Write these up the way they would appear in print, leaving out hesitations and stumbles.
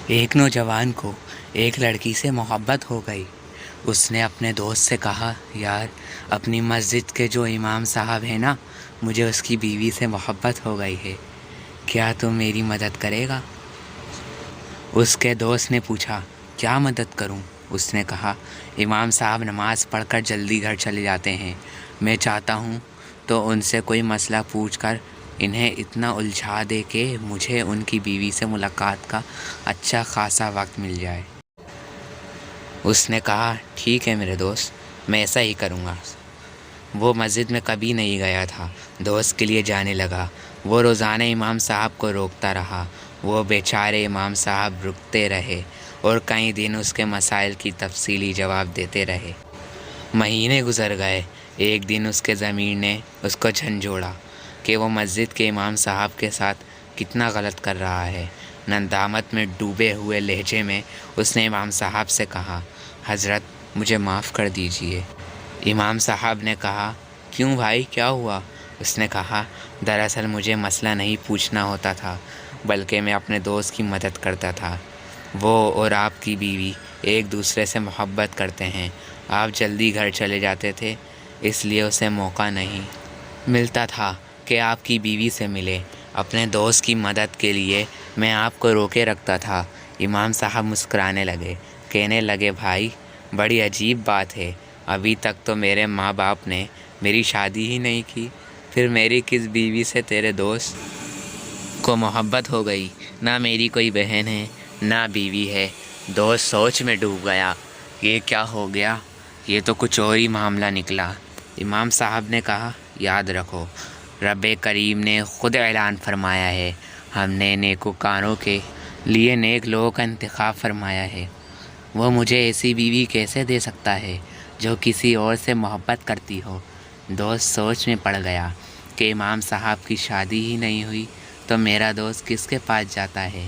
ایک نوجوان کو ایک لڑکی سے محبت ہو گئی۔ اس نے اپنے دوست سے کہا، یار اپنی مسجد کے جو امام صاحب ہیں نا، مجھے اس کی بیوی سے محبت ہو گئی ہے، کیا تم میری مدد کرے گا؟ اس کے دوست نے پوچھا، کیا مدد کروں؟ اس نے کہا، امام صاحب نماز پڑھ کر جلدی گھر چلے جاتے ہیں، میں چاہتا ہوں تو ان سے کوئی مسئلہ پوچھ کر انہیں اتنا الجھا دے کہ مجھے ان کی بیوی سے ملاقات کا اچھا خاصا وقت مل جائے۔ اس نے کہا، ٹھیک ہے میرے دوست، میں ایسا ہی کروں گا۔ وہ مسجد میں کبھی نہیں گیا تھا، دوست کے لیے جانے لگا۔ وہ روزانہ امام صاحب کو روکتا رہا، وہ بیچارے امام صاحب رکتے رہے اور کئی دن اس کے مسائل کی تفصیلی جواب دیتے رہے۔ مہینے گزر گئے۔ ایک دن اس کے ضمیر نے اس کو جھنجھوڑا کہ وہ مسجد کے امام صاحب کے ساتھ کتنا غلط کر رہا ہے۔ ندامت میں ڈوبے ہوئے لہجے میں اس نے امام صاحب سے کہا، حضرت مجھے معاف کر دیجئے۔ امام صاحب نے کہا، کیوں بھائی، کیا ہوا؟ اس نے کہا، دراصل مجھے مسئلہ نہیں پوچھنا ہوتا تھا، بلکہ میں اپنے دوست کی مدد کرتا تھا۔ وہ اور آپ کی بیوی ایک دوسرے سے محبت کرتے ہیں، آپ جلدی گھر چلے جاتے تھے، اس لیے اسے موقع نہیں ملتا تھا کہ آپ کی بیوی سے ملے۔ اپنے دوست کی مدد کے لیے میں آپ کو روکے رکھتا تھا۔ امام صاحب مسکرانے لگے، کہنے لگے، بھائی بڑی عجیب بات ہے، ابھی تک تو میرے ماں باپ نے میری شادی ہی نہیں کی، پھر میری کس بیوی سے تیرے دوست کو محبت ہو گئی؟ نہ میری کوئی بہن ہے، نہ بیوی ہے۔ دوست سوچ میں ڈوب گیا، یہ کیا ہو گیا؟ یہ تو کچھ اور ہی معاملہ نکلا۔ امام صاحب نے کہا، یاد رکھو، رب کریم نے خود اعلان فرمایا ہے، ہم نے نیکوکاروں کے لیے نیک لوگوں کا انتخاب فرمایا ہے۔ وہ مجھے ایسی بیوی کیسے دے سکتا ہے جو کسی اور سے محبت کرتی ہو؟ دوست سوچ میں پڑ گیا کہ امام صاحب کی شادی ہی نہیں ہوئی تو میرا دوست کس کے پاس جاتا ہے؟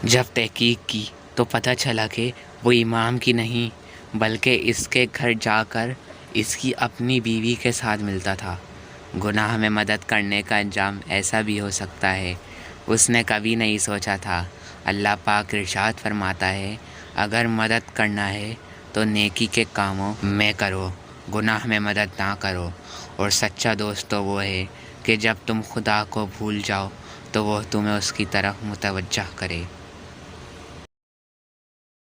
جب تحقیق کی تو پتہ چلا کہ وہ امام کی نہیں بلکہ اس کے گھر جا کر اس کی اپنی بیوی کے ساتھ ملتا تھا۔ گناہ میں مدد کرنے کا انجام ایسا بھی ہو سکتا ہے، اس نے کبھی نہیں سوچا تھا۔ اللہ پاک ارشاد فرماتا ہے، اگر مدد کرنا ہے تو نیکی کے کاموں میں کرو، گناہ میں مدد نہ کرو۔ اور سچا دوست تو وہ ہے کہ جب تم خدا کو بھول جاؤ تو وہ تمہیں اس کی طرف متوجہ کرے۔